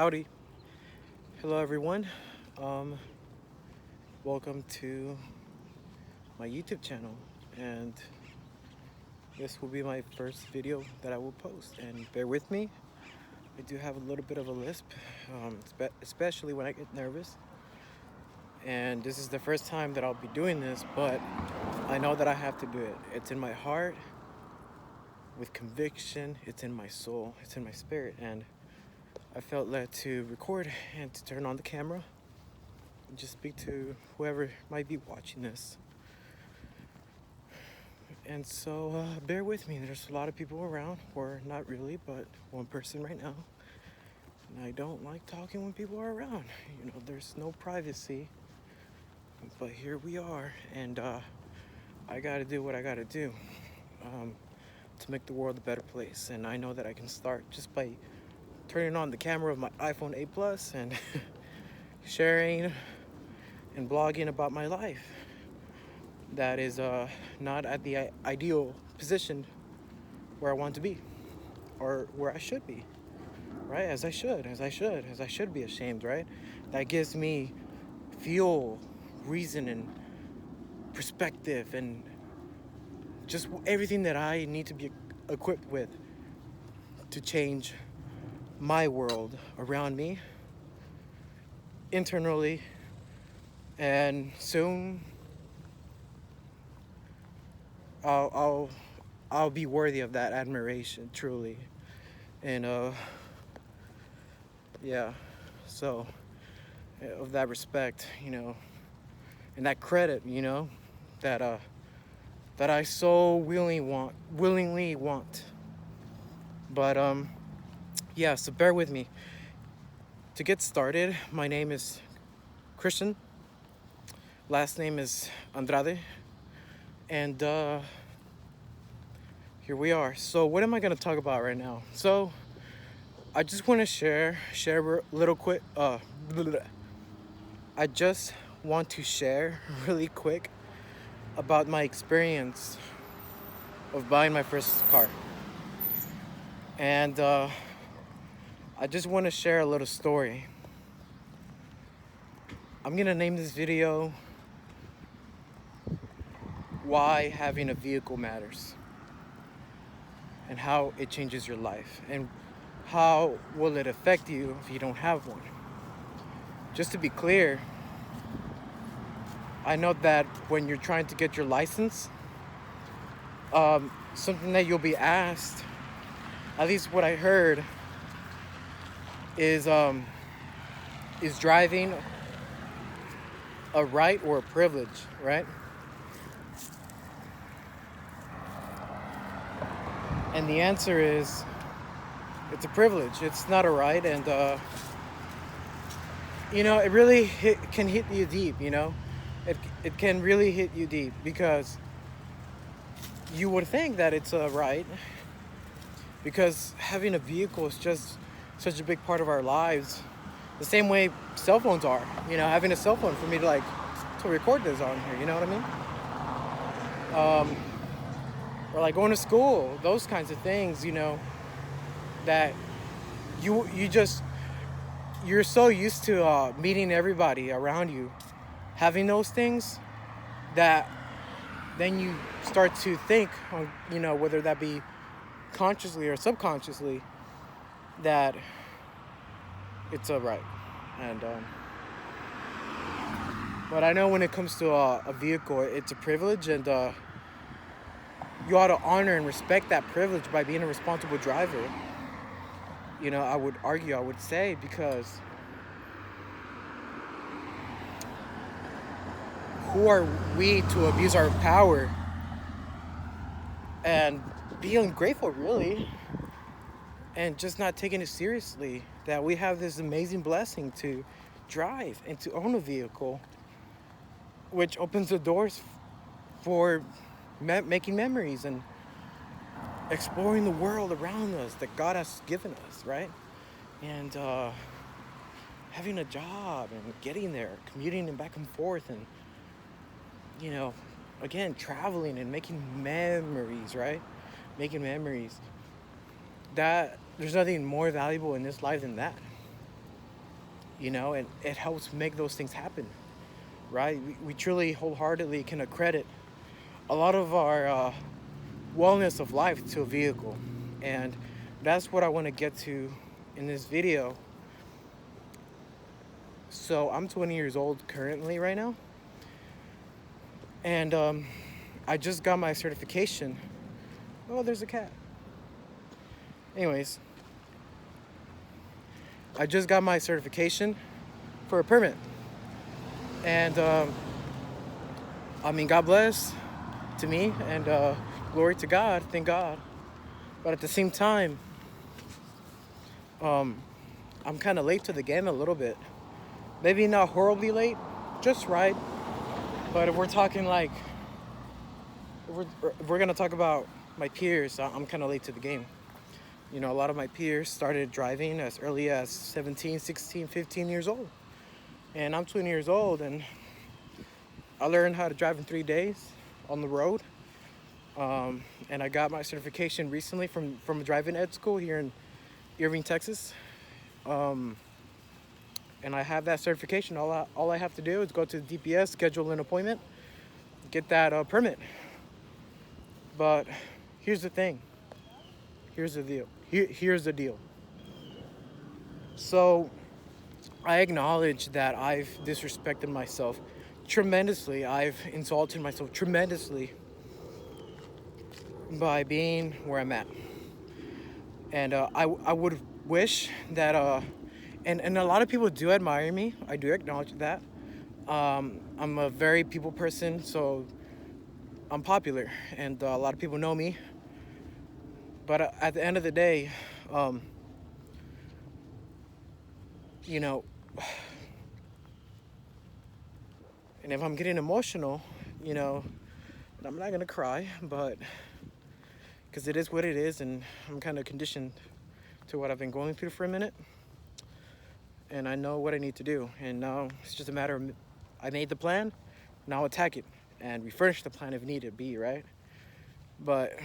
Howdy. Hello, everyone. Um, Welcome to my YouTube channel, and this will be my first video that I will post. And bear with me, I do have a little bit of a lisp, especially when I get nervous. And this is the first time that I'll be doing this, but I know that I have to do it. It's in my heart, with conviction, it's in my soul, it's in my spirit, and I felt led to record and to turn on the camera and just speak to whoever might be watching this. And so bear with me, there's a lot of people around, or not really, but one person right now. And I don't like talking when people are around. There's no privacy, but here we are, and I gotta do what I gotta do to make the world a better place. And I know that I can start just by turning on the camera of my iPhone 8 Plus and sharing and blogging about my life that is not at the ideal position where I want to be, or where I should be, right? As I should be ashamed, right? That gives me fuel, reason, and perspective, and just everything that I need to be equipped with to change my world around me, internally, and soon I'll be worthy of that admiration, truly. And yeah, so of that respect, and that credit, that that I so willingly want. But yeah, so bear with me. To get started, my name is Christian. Last name is Andrade. And here we are. So what am I going to talk about right now? So I just want to share a little quick. I just want to share really quick about my experience of buying my first car. And I just want to share a little story. I'm going to name this video Why Having a Vehicle Matters, and how it changes your life, and how will it affect you if you don't have one. Just to be clear, I know that when you're trying to get your license, something that you'll be asked, at least what I heard, is driving a right or a privilege, right? And the answer is, it's a privilege. It's not a right. And it really can hit you deep. It can really hit you deep, because you would think that it's a right, because having a vehicle is just such a big part of our lives. The same way cell phones are. Having a cell phone for me to record this on here. You know what I mean? Or like going to school, those kinds of things, that you're so used to meeting everybody around you, having those things, that then you start to think, whether that be consciously or subconsciously, that it's a right. And but I know when it comes to a vehicle, it's a privilege, and you ought to honor and respect that privilege by being a responsible driver. I would say, because who are we to abuse our power and be ungrateful, really, and just not taking it seriously, that we have this amazing blessing to drive and to own a vehicle, which opens the doors for making memories and exploring the world around us that God has given us, right? And having a job and getting there, commuting and back and forth, and again, traveling and making memories, right? That there's nothing more valuable in this life than that. and it helps make those things happen, right? We truly wholeheartedly can accredit a lot of our wellness of life to a vehicle. And that's what I want to get to in this video. So I'm 20 years old currently right now. And I just got my certification. Oh, there's a cat. Anyways, I just got my certification for a permit. And God bless to me, and glory to God, thank God. But at the same time, I'm kind of late to the game a little bit. Maybe not horribly late, just right. But if we're talking like, if we're gonna talk about my peers, I'm kind of late to the game. A lot of my peers started driving as early as 17, 16, 15 years old. And I'm 20 years old, and I learned how to drive in 3 days on the road. And I got my certification recently from a driving ed school here in Irving, Texas. And I have that certification. All I have to do is go to the DPS, schedule an appointment, get that permit. But here's the thing. Here's the deal. Here's the deal. So I acknowledge that I've disrespected myself tremendously. I've insulted myself tremendously by being where I'm at. And I would wish that, and a lot of people do admire me. I do acknowledge that. I'm a very people person, so I'm popular, and a lot of people know me. But at the end of the day, and if I'm getting emotional, I'm not gonna cry, but because it is what it is, and I'm kind of conditioned to what I've been going through for a minute, and I know what I need to do, and now it's just a matter of, I made the plan, now attack it, and refurnish the plan if needed be, right? But,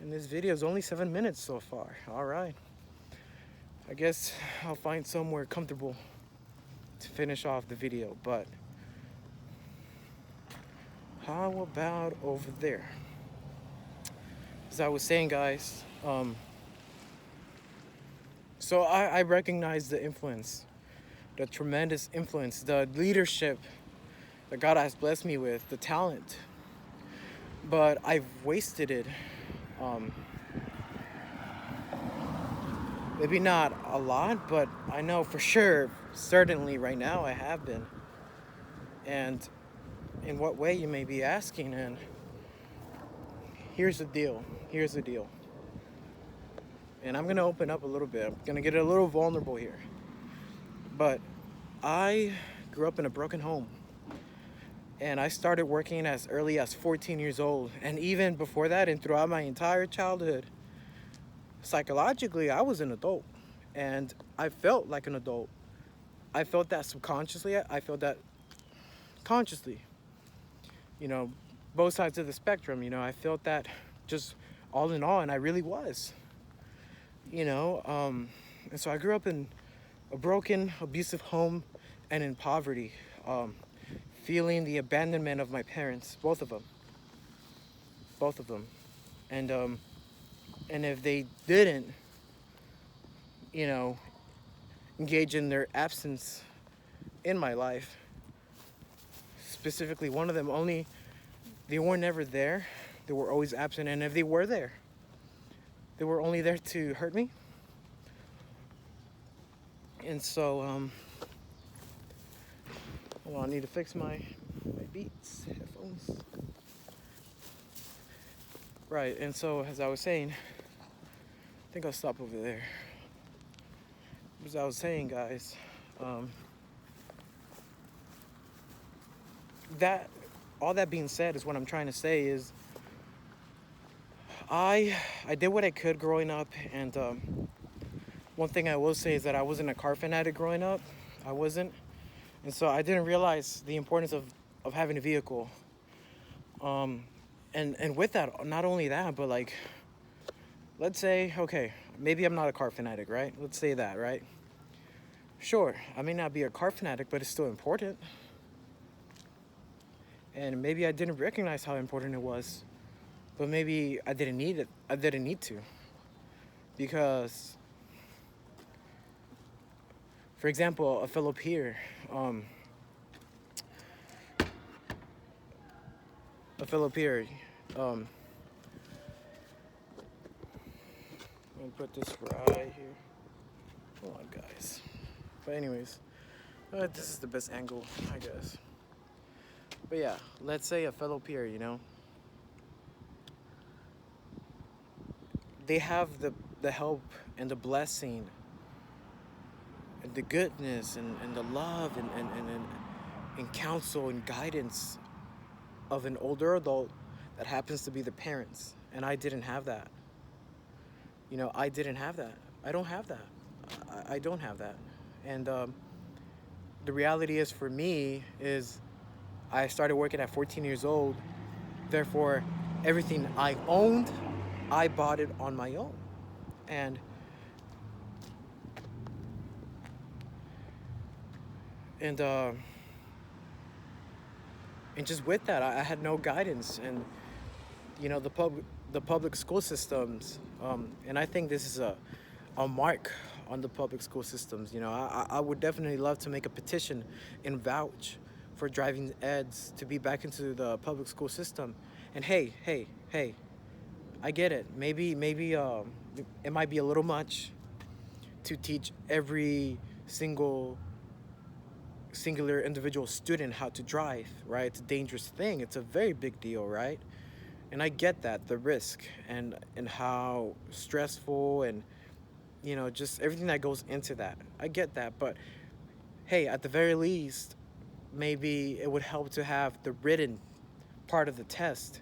and this video is only 7 minutes so far. All right, I guess I'll find somewhere comfortable to finish off the video, but how about over there? As I was saying, guys, so I recognize the influence, the tremendous influence, the leadership that God has blessed me with, the talent, but I've wasted it. Maybe not a lot, but I know for sure, certainly right now I have been. And in what way, you may be asking, and here's the deal. And I'm gonna open up a little bit. I'm gonna get a little vulnerable here. But I grew up in a broken home. And I started working as early as 14 years old. And even before that, and throughout my entire childhood, psychologically, I was an adult. And I felt like an adult. I felt that subconsciously. I felt that consciously. Both sides of the spectrum. I felt that just all in all, and I really was. And so I grew up in a broken, abusive home and in poverty, feeling the abandonment of my parents, both of them. And if they didn't, engage in their absence in my life, specifically one of them, they were never there. They were always absent, and if they were there, they were only there to hurt me. And so, hold on, I need to fix my Beats headphones. Right, and so as I was saying, I think I'll stop over there. As I was saying, guys, that all that being said is what I'm trying to say is I did what I could growing up, and one thing I will say is that I wasn't a car fanatic growing up. I wasn't. And so I didn't realize the importance of having a vehicle. And with that, not only that, but like, let's say, okay, maybe I'm not a car fanatic, right? Let's say that, right? Sure, I may not be a car fanatic, but it's still important. And maybe I didn't recognize how important it was, but maybe I didn't need it. I didn't need to. Because, for example, a fellow peer, um, a fellow peer, um, let me put this right here. Hold on, guys. But anyways, this is the best angle, I guess. But yeah, let's say a fellow peer, they have the help and the blessing and the goodness and the love and counsel and guidance of an older adult that happens to be the parents. And I didn't have that. I didn't have that. I don't have that. I don't have that. And the reality is, for me, is I started working at 14 years old. Therefore, everything I owned, I bought it on my own. And and uh, and just with that, I had no guidance. And the public school systems, and I think this is a mark on the public school systems. I would definitely love to make a petition and vouch for driving eds to be back into the public school system. And hey, I get it. Maybe it might be a little much to teach every singular individual student how to drive, right? It's a dangerous thing. It's a very big deal, right? And I get that, the risk and how stressful and just everything that goes into that. I get that, but hey, at the very least, maybe it would help to have the written part of the test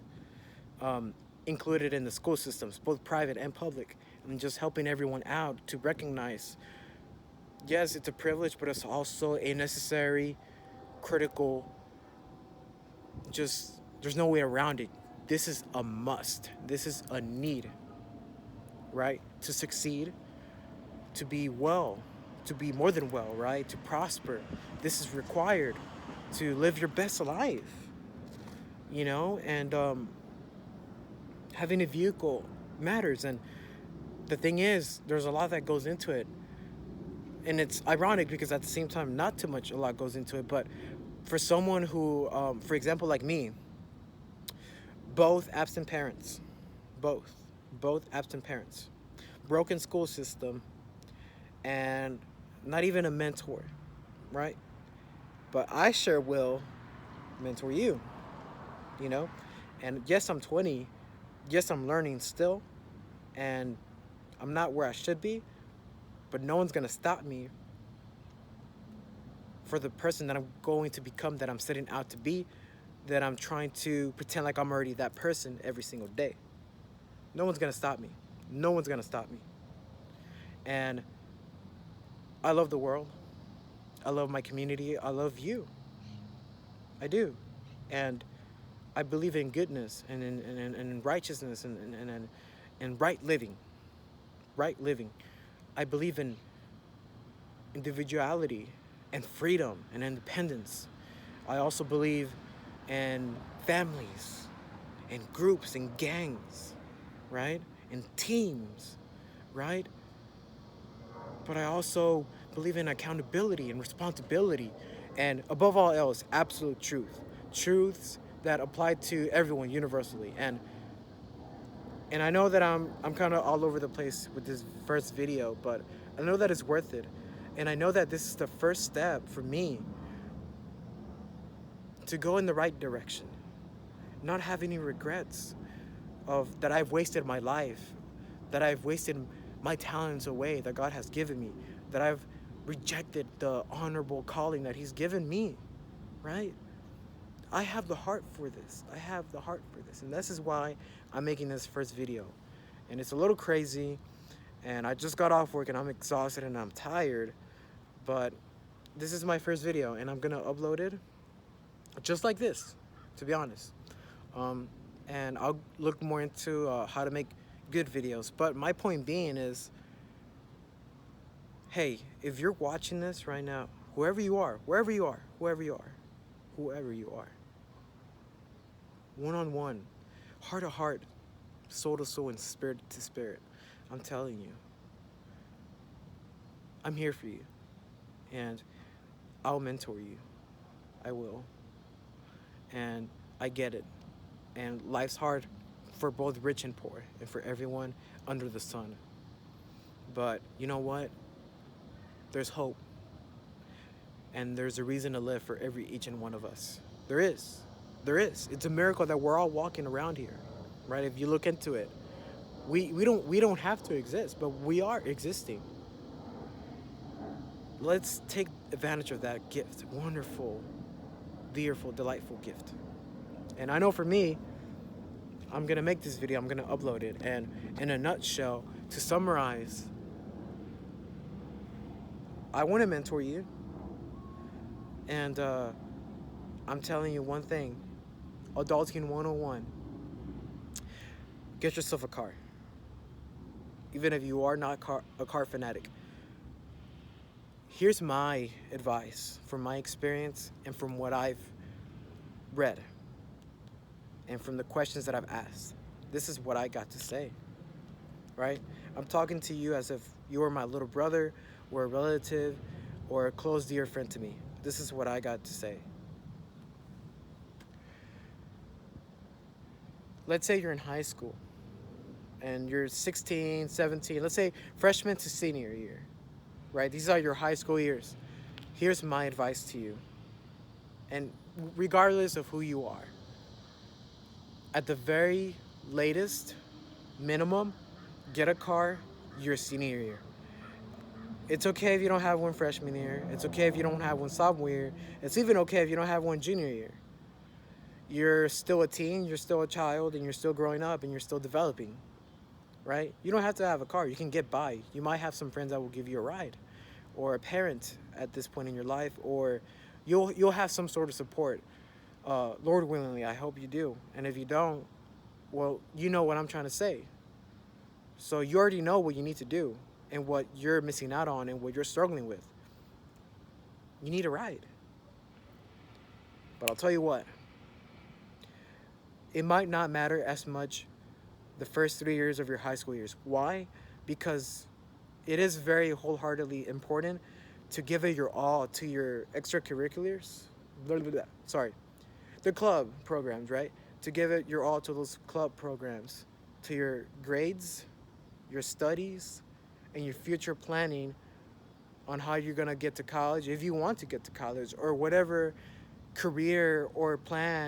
included in the school systems, both private and public, and just helping everyone out to recognize, yes, it's a privilege, but it's also a necessary, critical, just, there's no way around it. This is a must. This is a need, right? To succeed, to be well, to be more than well, right? To prosper. This is required to live your best life, and having a vehicle matters. And the thing is, there's a lot that goes into it. And it's ironic because at the same time, not too much, a lot goes into it. But for someone who, for example, like me, both absent parents, both absent parents, broken school system, and not even a mentor, right? But I sure will mentor you, And yes, I'm 20. Yes, I'm learning still. And I'm not where I should be. But no one's going to stop me for the person that I'm going to become, that I'm setting out to be, that I'm trying to pretend like I'm already that person every single day. No one's going to stop me. No one's going to stop me. And I love the world. I love my community. I love you. I do. And I believe in goodness and in righteousness and right living. Right living. I believe in individuality and freedom and independence. I also believe in families and groups and gangs, right? And teams, right? But I also believe in accountability and responsibility, and above all else, absolute truth. Truths that apply to everyone universally. And I know that I'm kind of all over the place with this first video, but I know that it's worth it. And I know that this is the first step for me to go in the right direction. Not have any regrets of that I've wasted my life, that I've wasted my talents away that God has given me, that I've rejected the honorable calling that He's given me, right? I have the heart for this. I have the heart for this. And this is why I'm making this first video. And it's a little crazy. And I just got off work and I'm exhausted and I'm tired. But this is my first video and I'm going to upload it just like this, to be honest. And I'll look more into how to make good videos. But my point being is, Hey, if you're watching this right now, whoever you are, wherever you are, whoever you are, whoever you are, one on one, heart to heart, soul to soul, and spirit to spirit, I'm telling you, I'm here for you, and I'll mentor you. I will. And I get it. And life's hard for both rich and poor, and for everyone under the sun. But you know what? There's hope, and there's a reason to live for each and one of us. There is. There is. It's a miracle that we're all walking around here, right? If you look into it, we don't have to exist, but we are existing. Let's take advantage of that gift. Wonderful, beautiful, delightful gift. And I know for me, I'm gonna make this video, I'm gonna upload it, and in a nutshell, to summarize, I want to mentor you, and I'm telling you one thing, Adulting 101, get yourself a car. Even if you are not a car fanatic. Here's my advice from my experience and from what I've read and from the questions that I've asked. This is what I got to say, right? I'm talking to you as if you were my little brother or a relative or a close dear friend to me. This is what I got to say. Let's say you're in high school and you're 16, 17, let's say freshman to senior year, right? These are your high school years. Here's my advice to you. And regardless of who you are, at the very latest, minimum, get a car your senior year. It's okay if you don't have one freshman year. It's okay if you don't have one sophomore year. It's even okay if you don't have one junior year. You're still a teen, you're still a child, and you're still growing up, and you're still developing, right? You don't have to have a car. You can get by. You might have some friends that will give you a ride, or a parent at this point in your life, or you'll have some sort of support. Lord willingly, I hope you do. And if you don't, well, you know what I'm trying to say. So you already know what you need to do and what you're missing out on and what you're struggling with. You need a ride. But I'll tell you what, it might not matter as much the first 3 years of your high school years. Why? Because it is very wholeheartedly important to give it your all to your extracurriculars. Sorry. The club programs, right? To give it your all to those club programs, to your grades, your studies, and your future planning on how you're gonna get to college, if you want to get to college, or whatever career or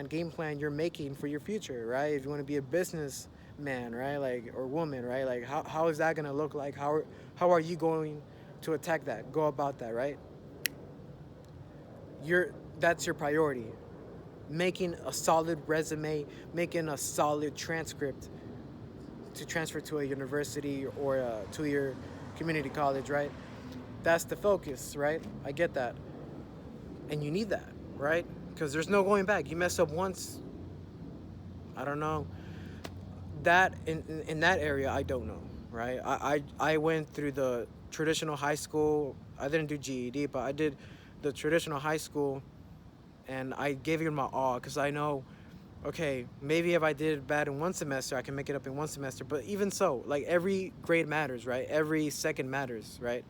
game plan you're making for your future, right? If you want to be a businessman, right, like, or woman, right, like, how is that gonna look like? How are you going to attack that, go about that, right? That's your priority. Making a solid resume, making a solid transcript to transfer to a university or to your community college, right? That's the focus, right? I get that. And you need that, right? Because there's no going back. You mess up once, I don't know. That in that area, I don't know, right? I went through the traditional high school. I didn't do GED, but I did the traditional high school, and I gave it my all because I know, okay, maybe if I did bad in one semester, I can make it up in one semester. But even so, like, every grade matters, right? Every second matters, right?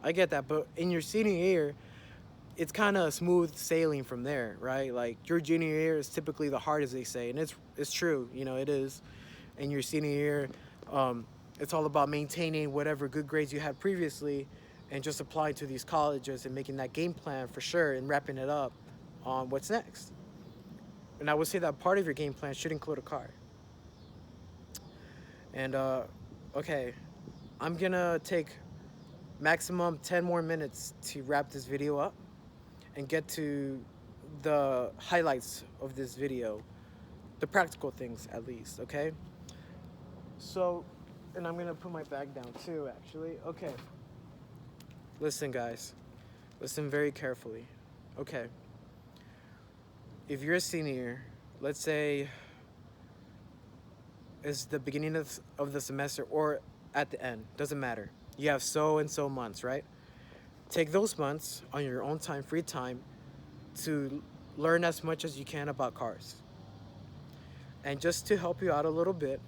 I get that. But in your senior year, it's kind of smooth sailing from there, right? Like, your junior year is typically the hardest, they say, and it's true, you know, it is. In your senior year, it's all about maintaining whatever good grades you had previously and just applying to these colleges and making that game plan for sure and wrapping it up on what's next. And I would say that part of your game plan should include a car. And okay, I'm gonna take maximum 10 more minutes to wrap this video up and get to the highlights of this video, the practical things at least, okay? So, and I'm gonna put my bag down too, actually. Okay, listen, guys, listen very carefully. Okay, if you're a senior, let's say it's the beginning of the semester or at the end, doesn't matter. You have so and so months, right? Take those months on your own time, free time, to learn as much as you can about cars. And just to help you out a little bit,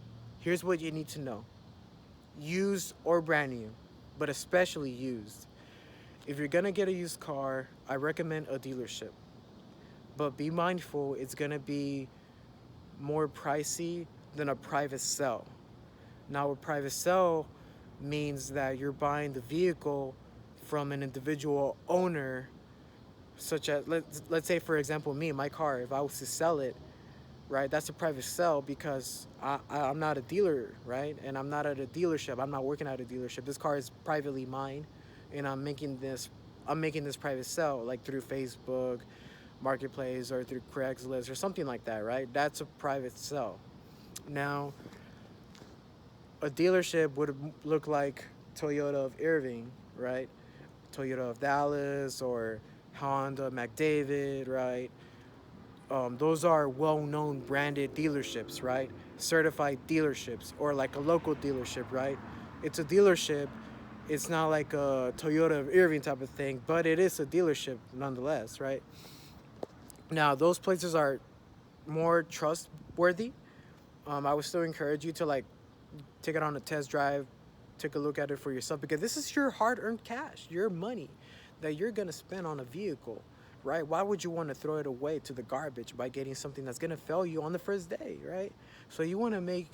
here's what you need to know: used or brand new, but especially used. If you're gonna get a used car, I recommend a dealership. But be mindful, it's gonna be more pricey than a private sale. Now, a private sale means that you're buying the vehicle from an individual owner, such as, let's say, for example, me, my car, if I was to sell it, right, that's a private sale because I'm not a dealer, right? And I'm not at a dealership. I'm not working at a dealership. This car is privately mine, and I'm making this private sale, like through Facebook Marketplace or through Craigslist or something like that, right? That's a private sale. Now, a dealership would look like Toyota of Irving, right? Toyota of Dallas or Honda McDavid, right? Those are well-known branded dealerships, right? Certified dealerships, or like a local dealership, right? It's a dealership. It's not like a Toyota of Irving type of thing, but it is a dealership nonetheless, right? Now, those places are more trustworthy. I would still encourage you to like take it on a test drive, take a look at it for yourself, because this is your hard-earned cash, your money that you're gonna spend on a vehicle, right? Why would you want to throw it away to the garbage by getting something that's gonna fail you on the first day, right? So you want to make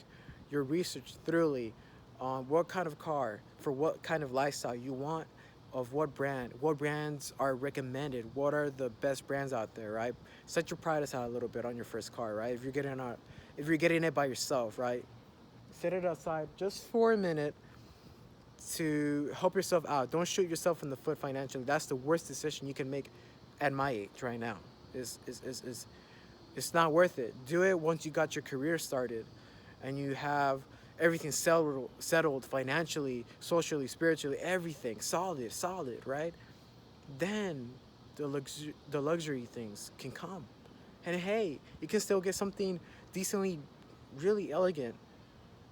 your research thoroughly on what kind of car, for what kind of lifestyle you want, of what brands are recommended, what are the best brands out there, right? Set your pride aside a little bit on your first car, right? If you're getting it by yourself, right? Set it aside just for a minute to help yourself out. Don't shoot yourself in the foot financially. That's the worst decision you can make at my age right now. Is It's not worth it. Do it once you got your career started and you have everything settled financially, socially, spiritually, everything solid, right? Then the luxury things can come. And hey, you can still get something decently, really elegant.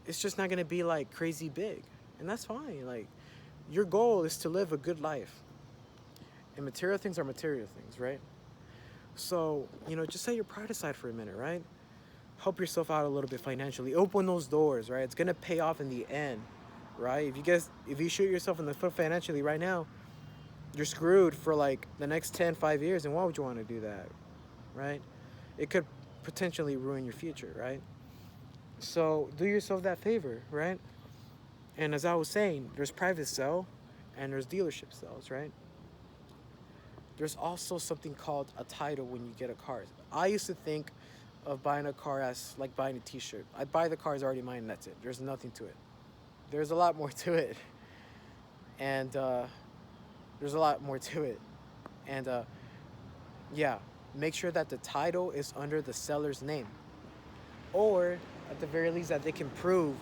It's just not gonna be like crazy big, and that's fine. Like, your goal is to live a good life, and material things are material things, right? So, just set your pride aside for a minute, right? Help yourself out a little bit financially. Open those doors, right? It's gonna pay off in the end, right? If you shoot yourself in the foot financially right now, you're screwed for like the next 5 years. And why would you want to do that, right? It could potentially ruin your future, right? So do yourself that favor, right? And as I was saying, there's private sale and there's dealership sales, right? There's also something called a title when you get a car. I used to think of buying a car as like buying a t-shirt. I buy the car, is already mine, and that's it. There's nothing to it. There's a lot more to it. And there's a lot more to it. And yeah, make sure that the title is under the seller's name. Or at the very least that they can prove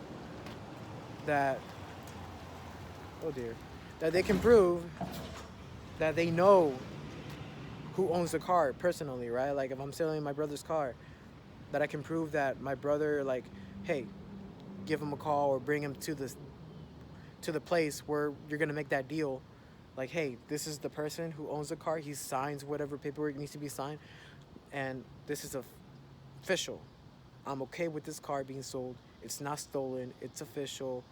that, oh dear, that they can prove that they know who owns the car personally, right? Like if I'm selling my brother's car, that I can prove that my brother, like, hey, give him a call or bring him to the place where you're gonna make that deal. Like, hey, this is the person who owns the car. He signs whatever paperwork needs to be signed, and this is official. I'm okay with this car being sold. It's not stolen. It's official.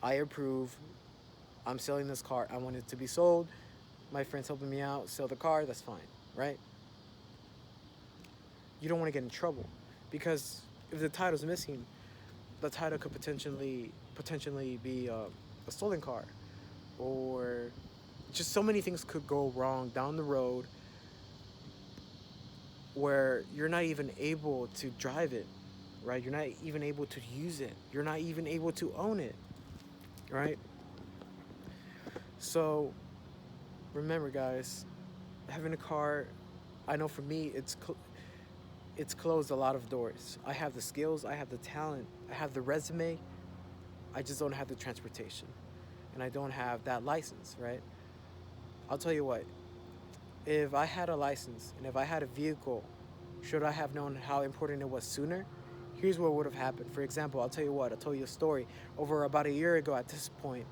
I approve. I'm selling this car. I want it to be sold. My friend's helping me out sell the car. That's fine, right? You don't want to get in trouble, because if the title's missing, the title could potentially be a stolen car, or just so many things could go wrong down the road where you're not even able to drive it, right? You're not even able to use it. You're not even able to own it, right? So remember, guys, having a car, I know for me, it's closed a lot of doors. I have the skills, I have the talent, I have the resume. I just don't have the transportation, and I don't have that license, right? I'll tell you what, if I had a license and if I had a vehicle, should I have known how important it was sooner? Here's what would have happened. For example, I'll tell you a story. Over about a year ago at this point,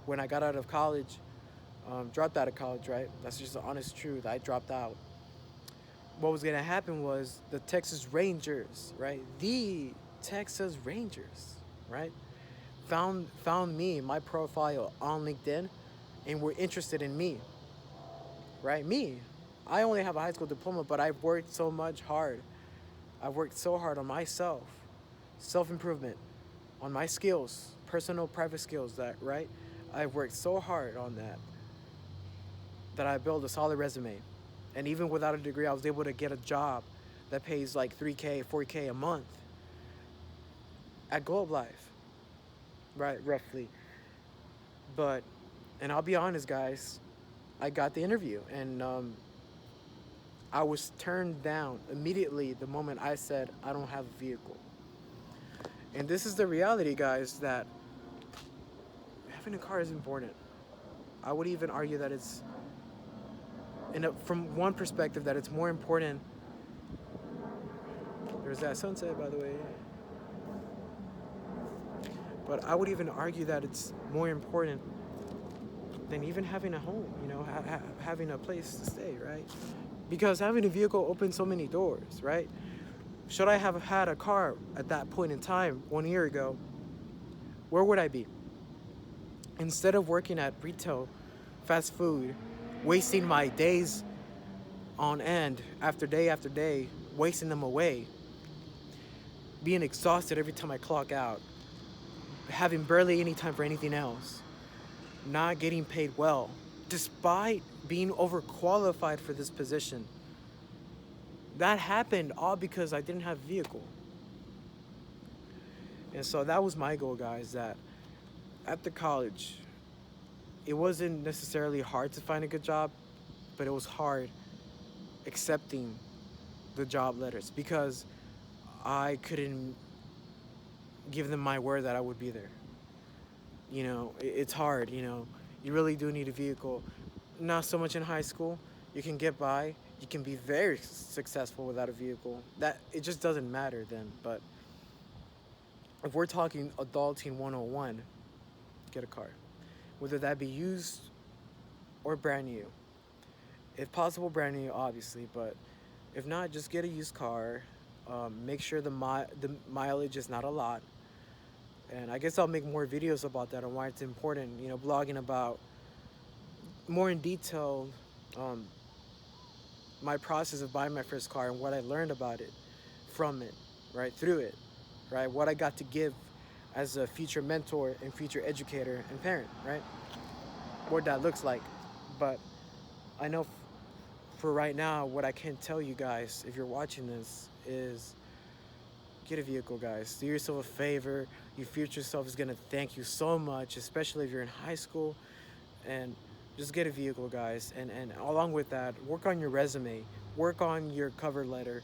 when I got out of college, Dropped out of college, right? That's just the honest truth. I dropped out. What was gonna happen was the Texas Rangers, right? The Texas Rangers, right? Found me, my profile on LinkedIn, and were interested in me, right? Me. I only have a high school diploma, but I've worked so much hard. I've worked so hard on myself, self-improvement, on my skills, personal, private skills, that, right? I've worked so hard on that I built a solid resume. And even without a degree, I was able to get a job that pays like 3K, 4K a month at Globe Life, right? Roughly. But, and I'll be honest, guys, I got the interview, and I was turned down immediately the moment I said I don't have a vehicle. And this is the reality, guys, that having a car is important. I would even argue that it's, from one perspective, that it's more important. There's that sunset, by the way. But I would even argue that it's more important than even having a home, having a place to stay, right? Because having a vehicle opens so many doors, right? Should I have had a car at that point in time 1 year ago, where would I be? Instead of working at retail, fast food, wasting my days on end after day, wasting them away, being exhausted every time I clock out, having barely any time for anything else, not getting paid well, despite being overqualified for this position. That happened all because I didn't have a vehicle. And so that was my goal, guys, that after college, it wasn't necessarily hard to find a good job, but it was hard accepting the job letters because I couldn't give them my word that I would be there. It's hard, you really do need a vehicle. Not so much in high school. You can get by. You can be very successful without a vehicle. That it just doesn't matter then. But if we're talking adulting 101, get a car. Whether that be used or brand new. If possible, brand new, obviously. But if not, just get a used car. Make sure the mileage is not a lot. And I guess I'll make more videos about that and why it's important, blogging about more in detail my process of buying my first car and what I learned about it, from it, right, through it, right, what I got to give as a future mentor and future educator and parent, right, what that looks like. But I know for right now, what I can tell you guys, if you're watching this, is get a vehicle, guys. Do yourself a favor. Your future self is going to thank you so much, especially if you're in high school. And just get a vehicle, guys. And along with that, work on your resume. Work on your cover letter.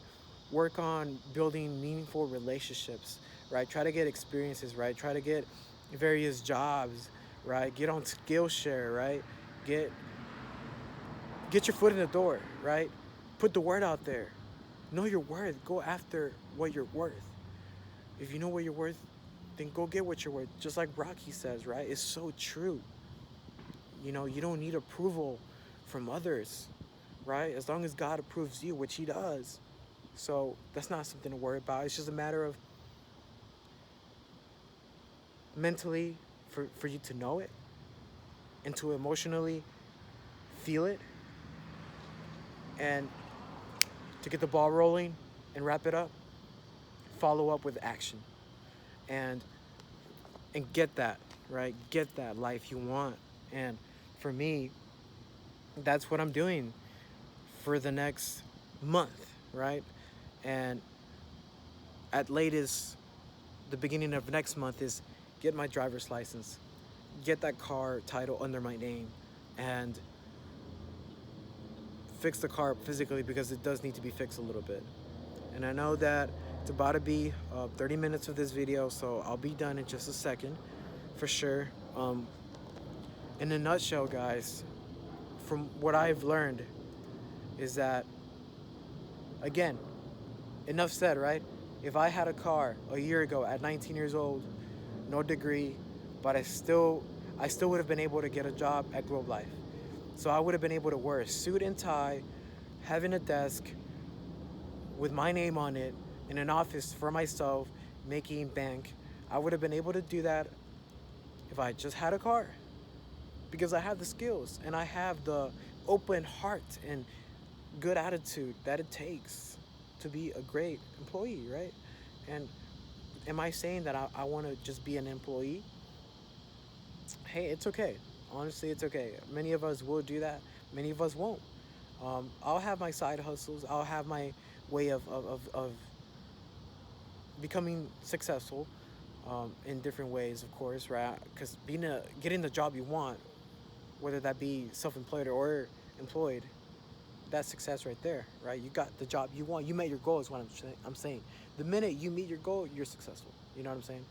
Work on building meaningful relationships, right? Try to get experiences, right? Try to get various jobs, right? Get on Skillshare, right? Get your foot in the door, right? Put the word out there. Know your worth. Go after what you're worth. If you know what you're worth, then go get what you're worth. Just like Rocky says, right? It's so true. You don't need approval from others, right? As long as God approves you, which he does. So that's not something to worry about. It's just a matter of mentally for you to know it and to emotionally feel it and to get the ball rolling and wrap it up. Follow up with action and get that, right? Get that life you want. And for me, that's what I'm doing for the next month, right? And at latest, the beginning of next month is get my driver's license, get that car title under my name, and fix the car physically because it does need to be fixed a little bit. And I know that it's about to be 30 minutes of this video, so I'll be done in just a second, for sure. In a nutshell, guys, from what I've learned is that, again, enough said, right? If I had a car a year ago at 19 years old, no degree, but I still would have been able to get a job at Globe Life. So I would have been able to wear a suit and tie, having a desk with my name on it, in an office for myself, making bank. I would have been able to do that if I just had a car, because I have the skills and I have the open heart and good attitude that it takes to be a great employee, right? And am I saying that I want to just be an employee? Hey, it's okay. Honestly, it's okay. Many of us will do that. Many of us won't. I'll have my side hustles. I'll have my way of becoming successful in different ways, of course, right? Because getting the job you want, whether that be self-employed or employed, that's success right there, right? You got the job you want. You met your goal is what I'm saying. The minute you meet your goal, you're successful. You know what I'm saying?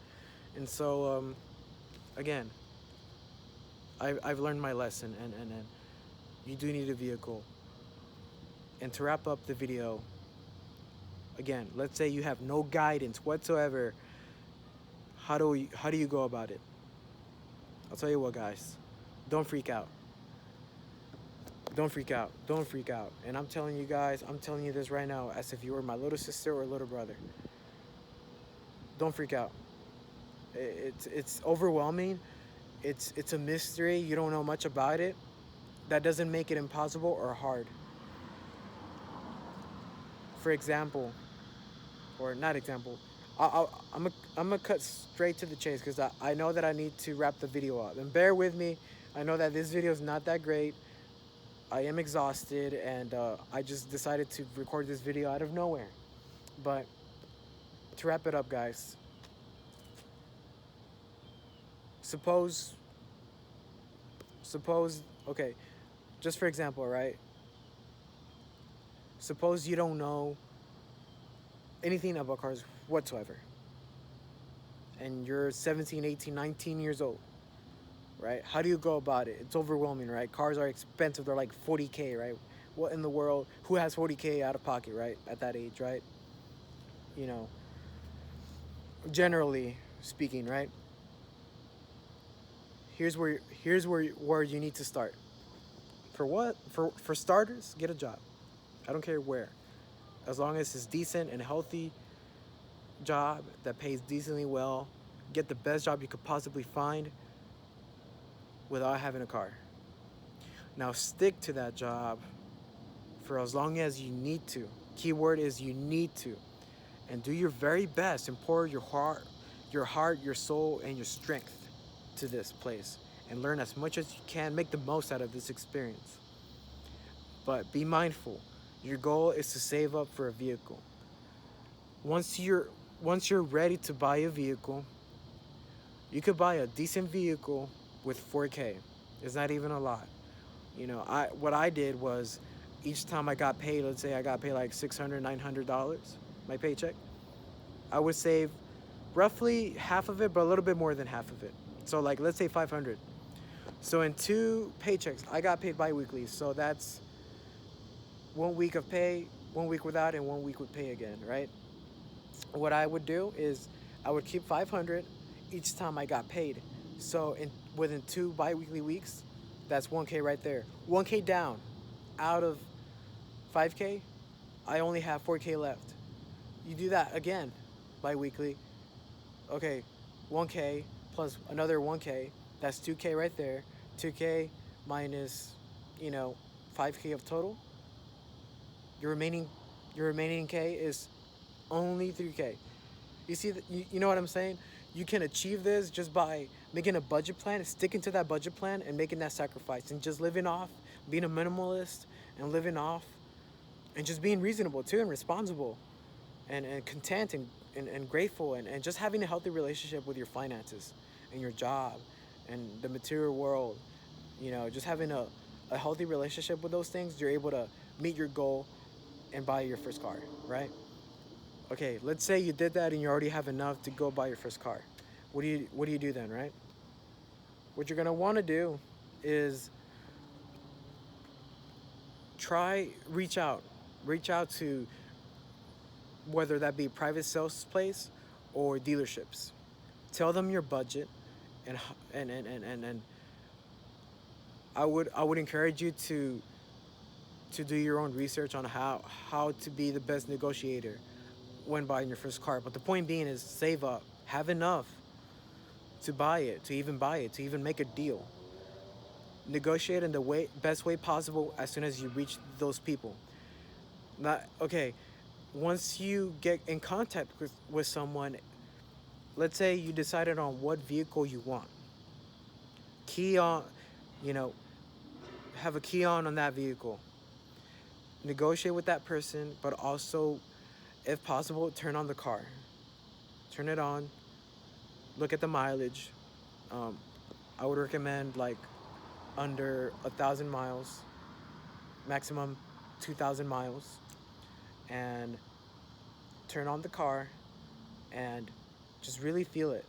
And so, again, I've learned my lesson, and you do need a vehicle. And to wrap up the video, again, let's say you have no guidance whatsoever. How do you go about it? I'll tell you what, guys. Don't freak out. Don't freak out. Don't freak out. And I'm telling you guys, I'm telling you this right now as if you were my little sister or little brother. Don't freak out. It's overwhelming. It's a mystery. You don't know much about it. That doesn't make it impossible or hard. For example, or not example, I'm gonna cut straight to the chase because I know that I need to wrap the video up. And bear with me. I know that this video is not that great. I am exhausted, and I just decided to record this video out of nowhere. But to wrap it up, guys, suppose, okay, just for example, right? Suppose you don't know anything about cars whatsoever, and you're 17, 18, 19 years old, right? How do you go about it? It's overwhelming, right? Cars are expensive. They're like 40K, right? What in the world? Who has 40K out of pocket, right? At that age, right? You know, generally speaking, right? Here's where you need to start. For what? For starters, get a job. I don't care where. As long as it's decent and healthy job that pays decently well, get the best job you could possibly find without having a car. Now stick to that job for as long as you need to. Keyword is you need to. And do your very best and pour your heart, your soul, and your strength to this place. And learn as much as you can. Make the most out of this experience. But be mindful. Your goal is to save up for a vehicle. Once you're ready to buy a vehicle, you could buy a decent vehicle with 4K. It's not even a lot. You know, what I did was each time I got paid, let's say I got paid like $600, $900, my paycheck, I would save roughly half of it, but a little bit more than half of it. So like, let's say 500. So in 2 paychecks, I got paid bi-weekly. So that's 1 week of pay, 1 week without, and 1 week with pay again, right? What I would do is I would keep 500 each time I got paid. So within 2 bi-weekly weeks, that's 1K right there. 1K down. Out of 5K, I only have 4K left. You do that again, bi-weekly. Okay, 1K plus another 1K. That's 2K right there. 2K minus, 5K of total. Your remaining K is only 3K. You see, you know what I'm saying? You can achieve this just by making a budget plan, sticking to that budget plan, and making that sacrifice, and just living off, being a minimalist, and living off, and just being reasonable too, and responsible, and content, and grateful, and just having a healthy relationship with your finances, and your job, and the material world. Just having a healthy relationship with those things, you're able to meet your goal and buy your first car, right? Okay, let's say you did that and you already have enough to go buy your first car. What do you do then, right? What you're gonna want to do is reach out to, whether that be private sales place or dealerships. Tell them your budget and I would encourage you to do your own research on how to be the best negotiator when buying your first car. But the point being is save up, have enough to buy it, to even make a deal. Negotiate in the best way possible as soon as you reach those people. Not okay. Once you get in contact with someone, let's say you decided on what vehicle you want. Key on, you know, have a key on that vehicle. Negotiate with that person, but also, if possible, turn on the car. Turn it on. Look at the mileage. Um, I would recommend like under 1,000 miles, maximum 2,000 miles, and turn on the car and just really feel it.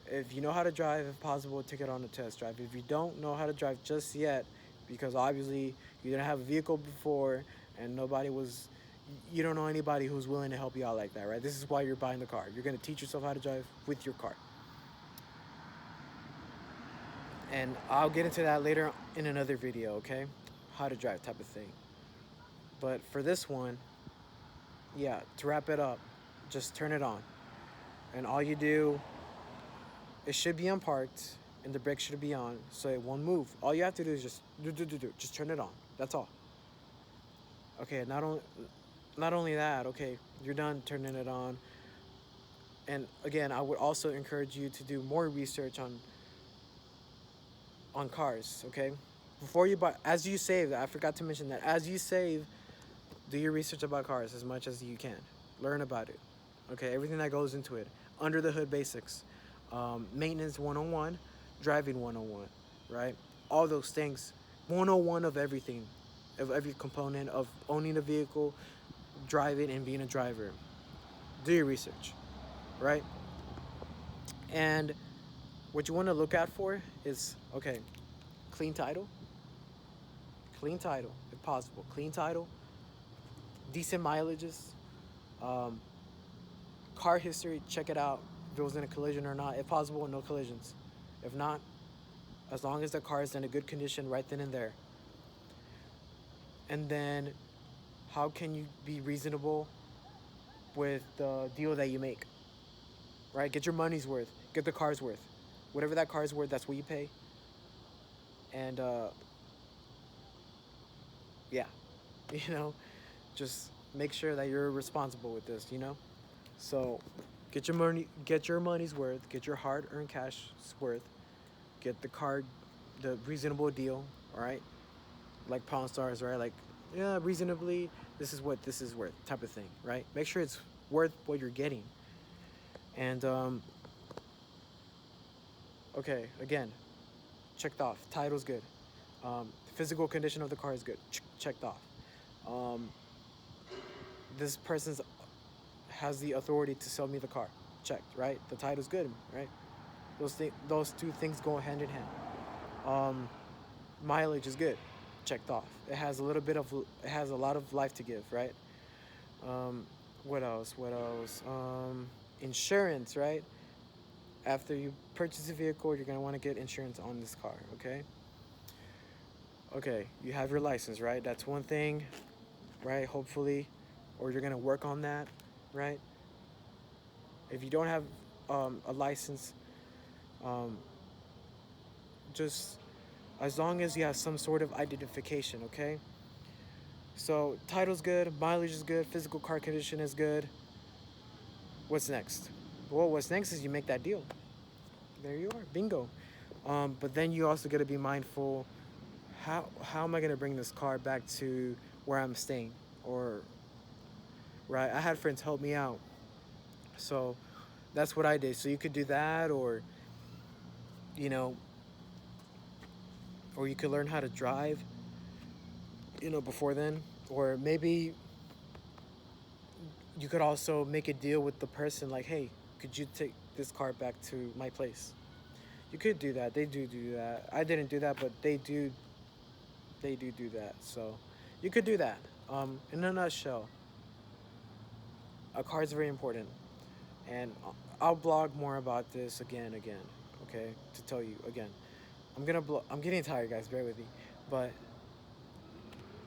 If you know how to drive, if possible, take it on a test drive. If you don't know how to drive just yet, because obviously you didn't have a vehicle before and you don't know anybody who's willing to help you out like that, right? This is why you're buying the car. You're going to teach yourself how to drive with your car. And I'll get into that later in another video, okay? How to drive type of thing. But for this one, yeah, to wrap it up, just turn it on. And all you do, it should be unparked and the brake should be on so it won't move. All you have to do is just turn it on. That's all. Okay, not only that, okay, you're done turning it on. And again, I would also encourage you to do more research on cars, okay? Before you buy, as you save, I forgot to mention that, as you save, do your research about cars as much as you can. Learn about it, okay? Everything that goes into it. Under the hood basics. Maintenance 101, driving 101, right? All those things. 101 of everything, of every component of owning a vehicle, driving, and being a driver. Do your research, right? And what you want to look out for is, okay, clean title, if possible. Clean title, decent mileages, um, car history, check it out, if it was in a collision or not. If possible, no collisions. If not, as long as the car is in a good condition right then and there. And then, how can you be reasonable with the deal that you make, right? Get your money's worth, get the car's worth. Whatever that car's worth, that's what you pay. And yeah, just make sure that you're responsible with this, So get your money's worth, get your hard-earned cash's worth, get the car, the reasonable deal, all right? Like Pawn Stars, right? Like, yeah, reasonably, this is what this is worth, type of thing, right? Make sure it's worth what you're getting. And okay, again, checked off. Title's good. Physical condition of the car is good. Checked off. This person has the authority to sell me the car. Checked, right? The title's good, right? Those two things go hand in hand. Mileage is good. Checked off. It has a lot of life to give, right? What else? Insurance, right? After you purchase a vehicle, you're gonna want to get insurance on this car, okay? Okay, you have your license, right? That's one thing, right? Hopefully, or you're gonna work on that, right? If you don't have a license, just as long as you have some sort of identification, okay? So title's good, mileage is good, physical car condition is good. What's next? Well, what's next is you make that deal. There you are, bingo. But then you also got to be mindful, how am I going to bring this car back to where I'm staying? Or, right, I had friends help me out. So that's what I did. So you could do that, or you could learn how to drive, before then. Or maybe you could also make a deal with the person, like, hey, could you take this car back to my place? You could do that. They do that. I didn't do that, but they do that. So you could do that. In a nutshell, a car is very important. And I'll blog more about this again, okay, to tell you again. I'm getting tired, guys. Bear with me. But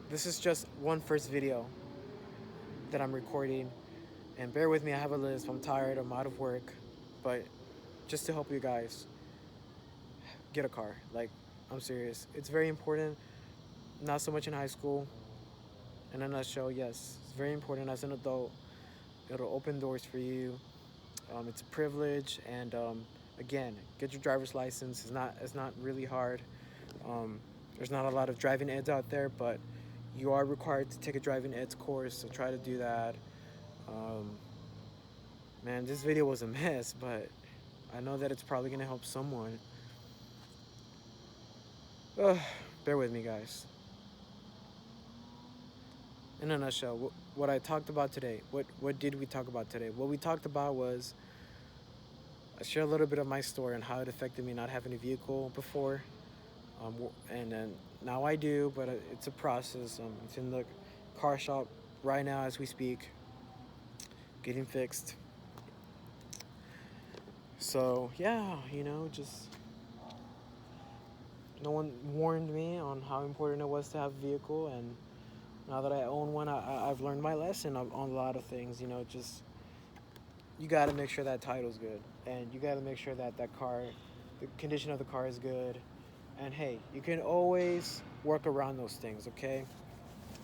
this is just one first video that I'm recording. And bear with me, I have a lisp. I'm tired. I'm out of work. But just to help you guys, get a car. Like, I'm serious. It's very important. Not so much in high school. In a nutshell, yes, it's very important as an adult. It'll open doors for you. It's a privilege, and again, get your driver's license. It's not really hard. There's not a lot of driving eds out there, but you are required to take a driving eds course, so try to do that. Man, this video was a mess, but I know that it's probably gonna help someone. Bear with me, guys. In a nutshell, what I talked about today, what did we talk about today? What we talked about was, I share a little bit of my story on how it affected me not having a vehicle before, and then now I do, but it's a process. It's in the car shop right now as we speak, getting fixed. So yeah, just no one warned me on how important it was to have a vehicle, and now that I own one, I've learned my lesson on a lot of things. Just you got to make sure that title's good, and you got to make sure that the condition of the car is good. And hey, you can always work around those things, okay?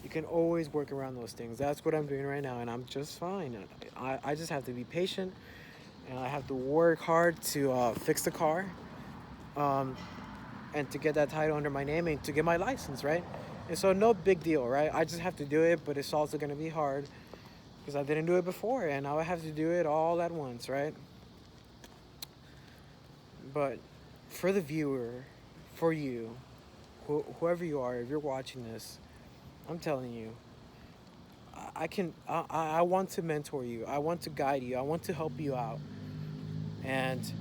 You can always work around those things. That's what I'm doing right now, and I'm just fine. I just have to be patient, and I have to work hard to fix the car, and to get that title under my name and to get my license, right? And so no big deal, right? I just have to do it, but it's also going to be hard because I didn't do it before, and now I have to do it all at once, right? But for the viewer, for you, whoever you are, if you're watching this, I'm telling you, I want to mentor you. I want to guide you. I want to help you out. And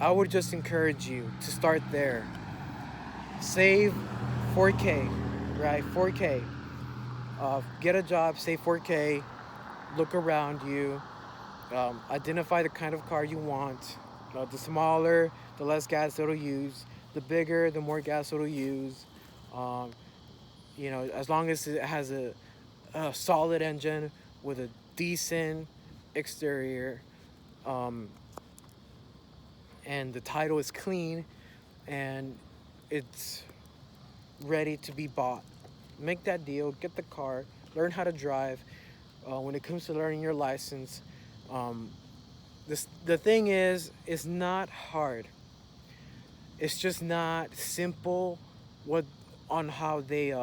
I would just encourage you to start there. Save 4K, right? 4K. Get a job, save 4K. Look around you. Identify the kind of car you want. The smaller, the less gas it'll use. The bigger, the more gas it'll use. As long as it has a solid engine with a decent exterior, and the title is clean, and it's ready to be bought. Make that deal, get the car, learn how to drive. When it comes to learning your license, the thing is, it's not hard. It's just not simple on how they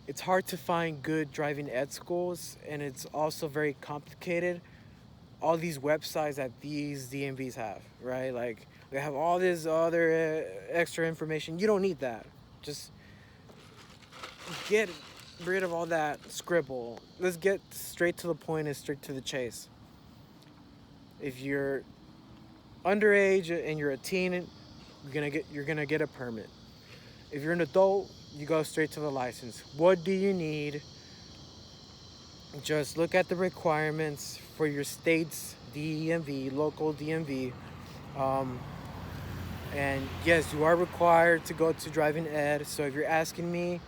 it's hard to find good driving ed schools, and it's also very complicated. All these websites that these DMVs have, right? Like, they have all this other extra information. You don't need that. Just get rid of all that scribble. Let's get straight to the point and straight to the chase. If you're underage and you're a teen, you're gonna get a permit. If you're an adult, you go straight to the license. What do you need? Just look at the requirements for your state's DMV, local DMV. And yes, you are required to go to driving ed. So if you're asking me,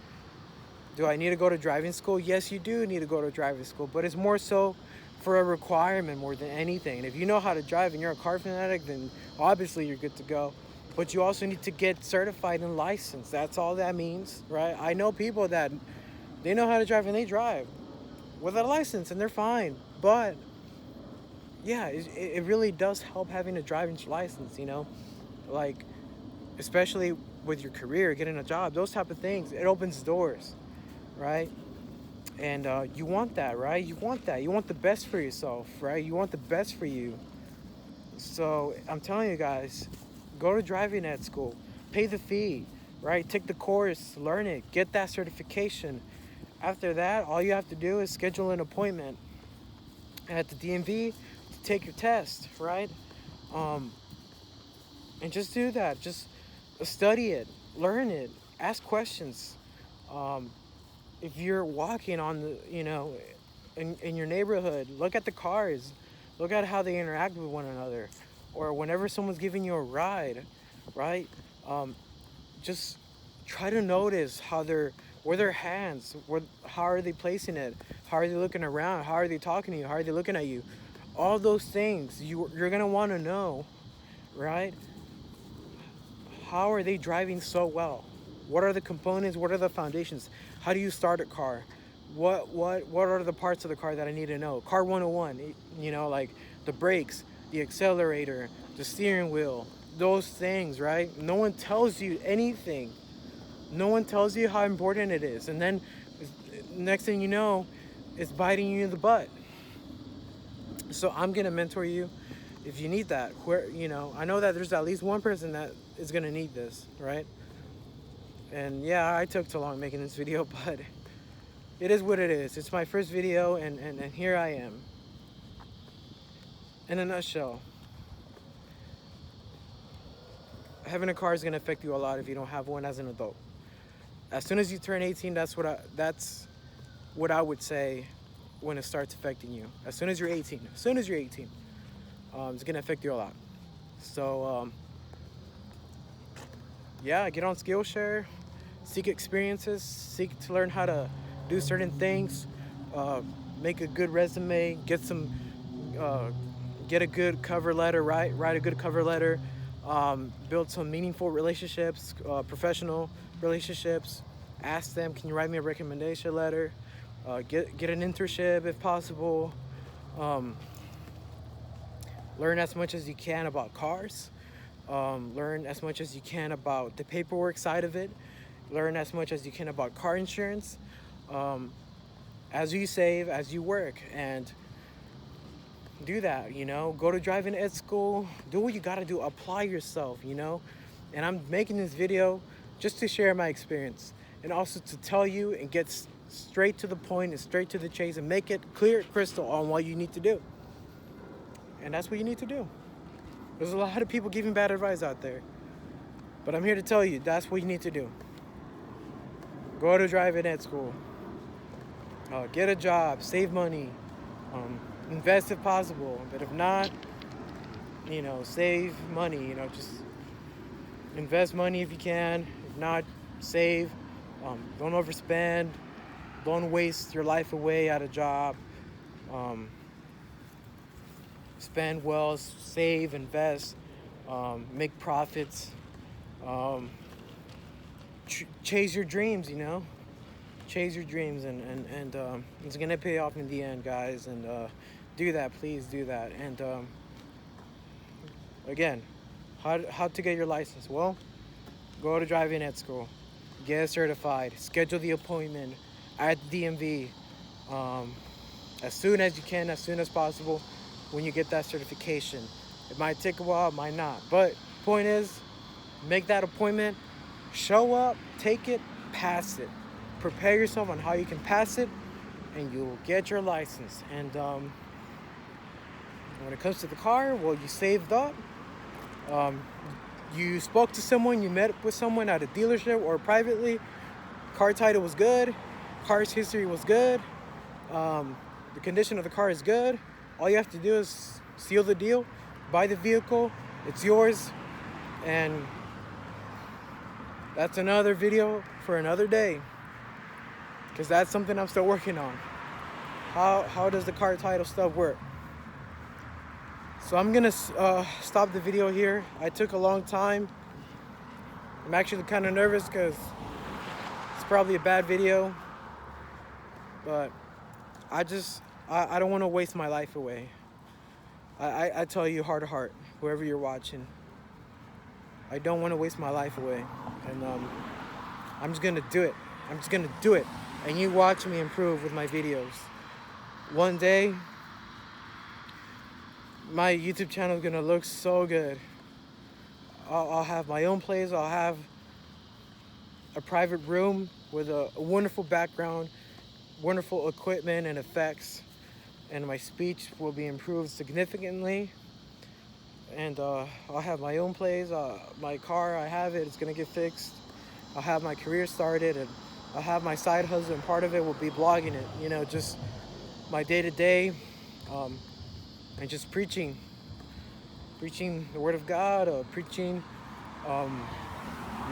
do I need to go to driving school? Yes, you do need to go to driving school, but it's more so for a requirement more than anything. And if you know how to drive and you're a car fanatic, then obviously you're good to go. But you also need to get certified and licensed. That's all that means, right? I know people that they know how to drive and they drive without a license and they're fine. But yeah, it really does help having a driving license, like, especially with your career, getting a job, those type of things. It opens doors, right? And you want that, right? You want that. You want the best for yourself, right? You want the best for you. So I'm telling you guys, go to driving ed school, pay the fee, right? Take the course, learn it, get that certification. After that, all you have to do is schedule an appointment at the DMV to take your test, right? And just do that. Just study it, learn it, ask questions. If you're walking on in your neighborhood, look at the cars, look at how they interact with one another, or whenever someone's giving you a ride, right? Just try to notice where their hands, how are they placing it? How are they looking around? How are they talking to you? How are they looking at you? All those things you're gonna want to know, right? How are they driving so well? What are the components? What are the foundations? How do you start a car? What are the parts of the car that I need to know? Car 101, like the brakes, the accelerator, the steering wheel, those things, right? No one tells you anything. No one tells you how important it is. And then next thing you know, it's biting you in the butt. So I'm going to mentor you if you need that. I know that there's at least one person that is going to need this, right? And yeah, I took too long making this video, but it is what it is. It's my first video, and here I am. In a nutshell, having a car is going to affect you a lot if you don't have one as an adult. As soon as you turn 18, that's what I would say when it starts affecting you. As soon as you're 18, it's going to affect you a lot. So, yeah, get on Skillshare, seek experiences, seek to learn how to do certain things, make a good resume, get a good cover letter, write a good cover letter, build some meaningful relationships, professional relationships. Ask them, can you write me a recommendation letter? Get an internship if possible. Learn as much as you can about cars. Learn as much as you can about the paperwork side of it. Learn as much as you can about car insurance. As you save, as you work, and do that, go to driving ed school, do what you gotta do, apply yourself, and I'm making this video just to share my experience and also to tell you and get straight to the point and straight to the chase and make it clear crystal on what you need to do. And that's what you need to do. There's a lot of people giving bad advice out there, but I'm here to tell you that's what you need to do. Go to driving ed school, get a job, save money, invest if possible, but if not, save money, just invest money if you can. If not, save. Don't overspend. Don't waste your life away at a job. Spend well, save, invest, make profits. Chase your dreams, chase your dreams, and it's gonna pay off in the end, guys. And do that, please do that. And again, how to get your license? Well, go to driving ed school, get certified, schedule the appointment at the DMV as soon as you can, as soon as possible. When you get that certification, it might take a while, it might not, but point is, make that appointment, show up, take it, pass it. Prepare yourself on how you can pass it, and you'll get your license. And when it comes to the car, well, you saved up, you spoke to someone, you met with someone at a dealership or privately, car title was good, car's history was good, the condition of the car is good. All you have to do is seal the deal, buy the vehicle, it's yours, and that's another video for another day, because that's something I'm still working on. How does the car title stuff work? So I'm gonna stop the video here. I took a long time. I'm actually kind of nervous because it's probably a bad video, but I don't want to waste my life away. I tell you heart to heart, whoever you're watching, I don't want to waste my life away. And I'm just going to do it. I'm just going to do it. And you watch me improve with my videos. One day, my YouTube channel is going to look so good. I'll have my own place. I'll have a private room with a wonderful background, wonderful equipment and effects, and my speech will be improved significantly. And I'll have my own place. My car, I have it. It's gonna get fixed. I'll have my career started, and I'll have my side hustle, and part of it will be blogging it. Just my day-to-day, and just preaching the word of God, preaching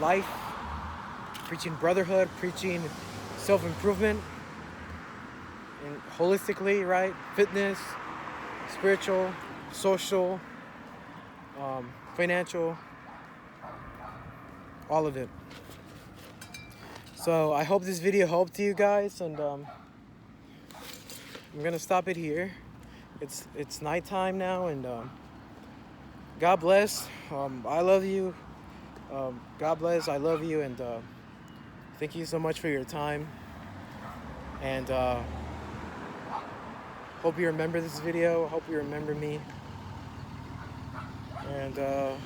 life, preaching brotherhood, preaching self-improvement, and holistically, right? Fitness, spiritual, social, financial, all of it. So I hope this video helped you guys, and I'm gonna stop it here. It's nighttime now, and God bless. I love you. God bless. I love you, and thank you so much for your time. And hope you remember this video. Hope you remember me. And yeah,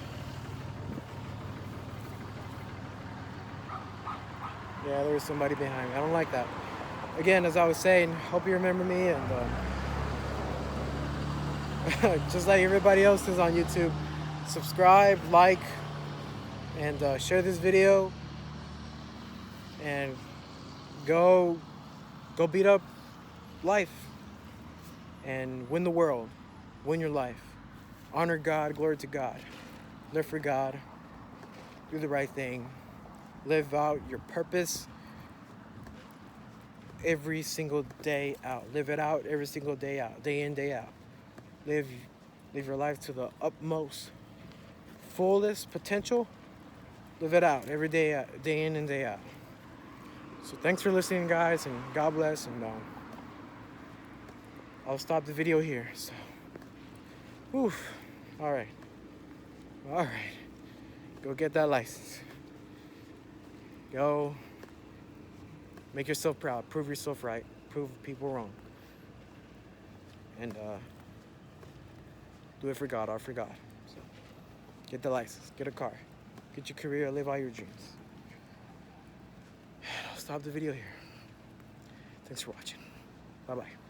there was somebody behind me. I don't like that. Again, as I was saying, hope you remember me, and just like everybody else is on YouTube, subscribe, like, and share this video, and go beat up life and win the world, win your life, honor God, glory to God, live for God, do the right thing, live out your purpose every single day out. Live it out every single day out, day in, day out. Live your life to the utmost, fullest potential. Live it out every day out, day in and day out. So thanks for listening, guys, and God bless. And I'll stop the video here. So, oof. All right. Go get that license. Go make yourself proud. Prove yourself right. Prove people wrong. And do it for God, all for God. So get the license. Get a car. Get your career. Live out your dreams. I'll stop the video here. Thanks for watching. Bye-bye.